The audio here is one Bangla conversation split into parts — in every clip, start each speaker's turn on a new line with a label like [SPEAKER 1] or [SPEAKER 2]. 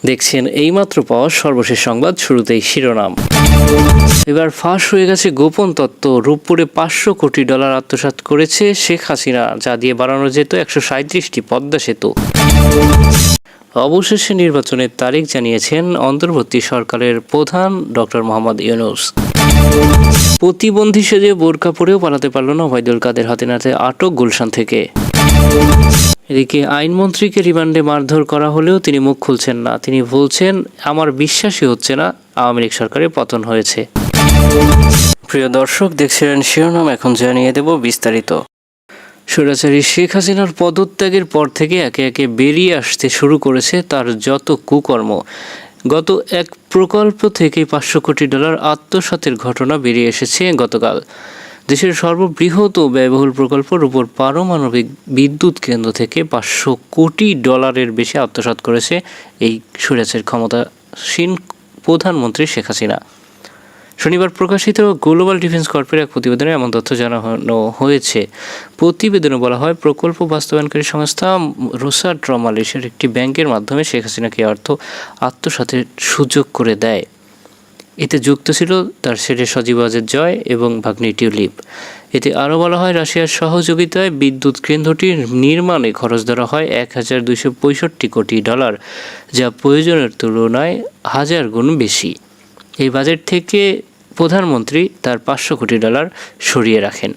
[SPEAKER 1] দেখছেন এইমাত্র পাওয়া সর্বশেষ সংবাদ, শুরুতেই শিরোনাম। এবার ফাঁস হয়ে গেছে গোপন তত্ত্ব, রূপপুরে $500 কোটি আত্মসাৎ করেছে শেখ হাসিনা, যা দিয়ে বাড়ানো যেত 137টি পদ্মা সেতু। অবশেষে নির্বাচনের তারিখ জানিয়েছেন অন্তর্বর্তী সরকারের প্রধান ডক্টর মোহাম্মদ ইউনূস। প্রতিবন্ধী সেজে বোরকা পরেও পালাতে পারল না ওবায়দুল কাদের, হাতে নাতে আটক গুলশান থেকে। এদিকে আইনমন্ত্রীকে রিমান্ডে মারধর করা হলেও তিনি মুখ খুলছেন না। তিনি বলছেন, আমার বিশ্বাসই হচ্ছে না আওয়ামী লীগ সরকারের পতন হয়েছে। প্রিয় দর্শক, দেখছিলেন শিরোনাম, এখন জানিয়ে দেব বিস্তারিত। স্বৈরাচারী শেখ হাসিনার পদত্যাগের পর থেকে একে একে বেরিয়ে আসতে শুরু করেছে তার যত কুকর্ম। গত এক প্রকল্প থেকে $500 কোটি আত্মসাতের ঘটনা বেরিয়ে এসেছে গতকাল। দেশের সর্ববৃহৎ ও ব্যয়বহুল প্রকল্পের উপর পারমাণবিক বিদ্যুৎ কেন্দ্র থেকে $500 কোটি বেশি আত্মসাৎ করেছে এই স্বৈরাচারী ক্ষমতাসীন প্রধানমন্ত্রী শেখ হাসিনা। শনিবার প্রকাশিত গ্লোবাল ডিফেন্স কর্পের এক প্রতিবেদনে এমন তথ্য জানানো হয়েছে। প্রতিবেদনে বলা হয়, প্রকল্প বাস্তবায়নকারী সংস্থা রোসাট্র মালয়েশিয়ার একটি ব্যাংকের মাধ্যমে শেখ হাসিনাকে অর্থ আত্মসাতের সুযোগ করে দেয়। এতে যুক্ত ছিল তার ছেলে সজীব ওয়াজেদ জয় এবং ভাগ্নি টিউলিপ। এতে আরও বলা হয়, রাশিয়ার সহযোগিতায় বিদ্যুৎ কেন্দ্রটির নির্মাণে খরচ ধরা হয় $1,265 কোটি, যা প্রয়োজনের তুলনায় 1000 গুণ বেশি। এই বাজেট থেকে প্রধানমন্ত্রী তার $500 কোটি সরিয়ে রাখেন।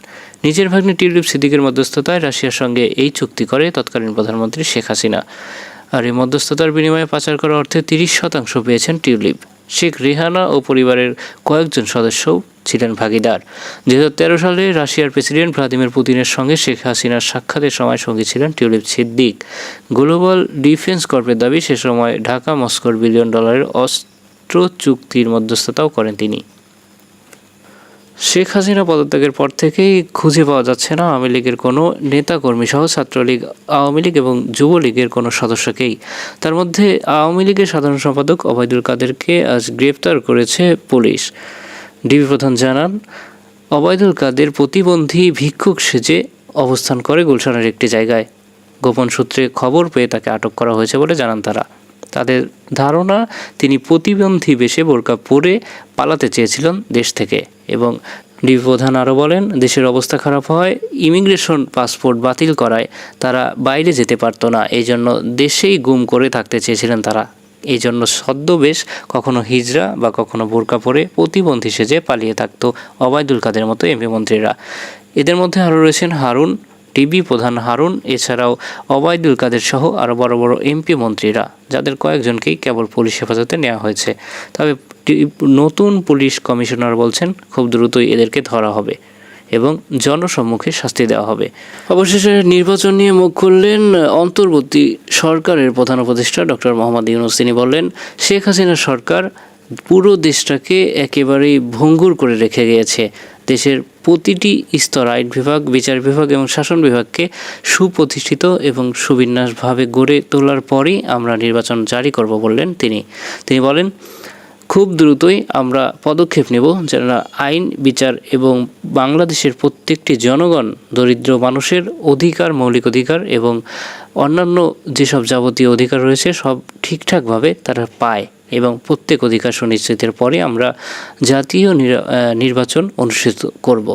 [SPEAKER 1] নিজের ভাগ্নি টিউলিপ সিদ্দিকের মধ্যস্থতায় রাশিয়ার সঙ্গে এই চুক্তি করে তৎকালীন প্রধানমন্ত্রী শেখ হাসিনা। আর এই মধ্যস্থতার বিনিময়ে পাচার করা অর্থে 30% পেয়েছেন টিউলিপ। শেখ রেহানা ও পরিবারের কয়েকজন সদস্যও ছিলেন ভাগিদার। 2013 সালে রাশিয়ার প্রেসিডেন্ট ভ্লাদিমির পুতিনের সঙ্গে শেখ হাসিনার সাক্ষাতের সময় সঙ্গী ছিলেন টিউলিপ সিদ্দিক। গ্লোবাল ডিফেন্স কর্পের দাবি, সে সময় ঢাকা মস্কোর $1 বিলিয়ন অস্ত্র চুক্তির মধ্যস্থতাও করেন তিনি। শেখ হাসিনা পদত্যাগের পর থেকেই খুঁজে পাওয়া যাচ্ছে না আওয়ামী লীগের কোনো নেতাকর্মী সহ ছাত্রলীগ, আওয়ামী লীগ এবং যুবলীগের কোনো সদস্যকেই। তার মধ্যে আওয়ামী লীগের সাধারণ সম্পাদক ওবায়দুল কাদেরকে আজ গ্রেপ্তার করেছে পুলিশ। ডিবি প্রধান জানান, ওবায়দুল কাদের প্রতিবন্ধী ভিক্ষুক সেজে অবস্থান করে গুলশানের একটি জায়গায়। গোপন সূত্রে খবর পেয়ে তাকে আটক করা হয়েছে বলে জানান তারা। তাদের ধারণা, তিনি প্রতিবন্ধী বেশে বোরকা পরে পালাতে চেয়েছিলেন দেশ থেকে। এবং ডিবি প্রধান আরও বলেন, দেশের অবস্থা খারাপ হয়, ইমিগ্রেশন পাসপোর্ট বাতিল করায় তারা বাইরে যেতে পারতো না, এই জন্য দেশেই গুম করে থাকতে চেয়েছিলেন তারা। এই জন্য ছদ্মবেশ, কখনো হিজড়া বা কখনো বোরকা পরে প্রতিবন্ধী সেজে পালিয়ে থাকতো ওবায়দুল কাদের মতো এমপি মন্ত্রীরা। এদের মধ্যে আরও রয়েছেন হারুন, ডিবি প্রধান হারুন, এছাড়াও ওবায়দুল কাদের সহ আরও বড় বড় এমপি মন্ত্রীরা, যাদের কয়েকজনকেই কেবল পুলিশ হেফাজতে নেওয়া হয়েছে। তবে নতুন পুলিশ কমিশনার বলছেন, খুব দ্রুতই এদেরকে ধরা হবে এবং জনসম্মুখে শাস্তি দেওয়া হবে। অবশেষে নির্বাচন নিয়ে মুখ খুললেন অন্তর্বর্তী সরকারের প্রধান উপদেষ্টা ডক্টর মোহাম্মদ ইউনূস। তিনি বললেন, শেখ হাসিনা সরকার পুরো দেশটাকে একেবারেই ভঙ্গুর করে রেখে গিয়েছে। দেশের প্রতিটি স্তর, আইন বিভাগ, বিচার বিভাগ এবং শাসন বিভাগকে সুপ্রতিষ্ঠিত এবং সুবিন্যাসভাবে গড়ে তোলার পরই আমরা নির্বাচন জারি করব বললেন তিনি। তিনি বলেন, খুব দ্রুতই আমরা পদক্ষেপ নেব যেন আইন, বিচার এবং বাংলাদেশের প্রত্যেকটি জনগণ, দরিদ্র মানুষের অধিকার, মৌলিক অধিকার এবং অন্যান্য যেসব যাবতীয় অধিকার রয়েছে সব ঠিকঠাকভাবে তারা পায় এবং প্রত্যেক অধিকার সুনিশ্চিতের পরে আমরা জাতীয় নির্বাচন অনুষ্ঠিত করব।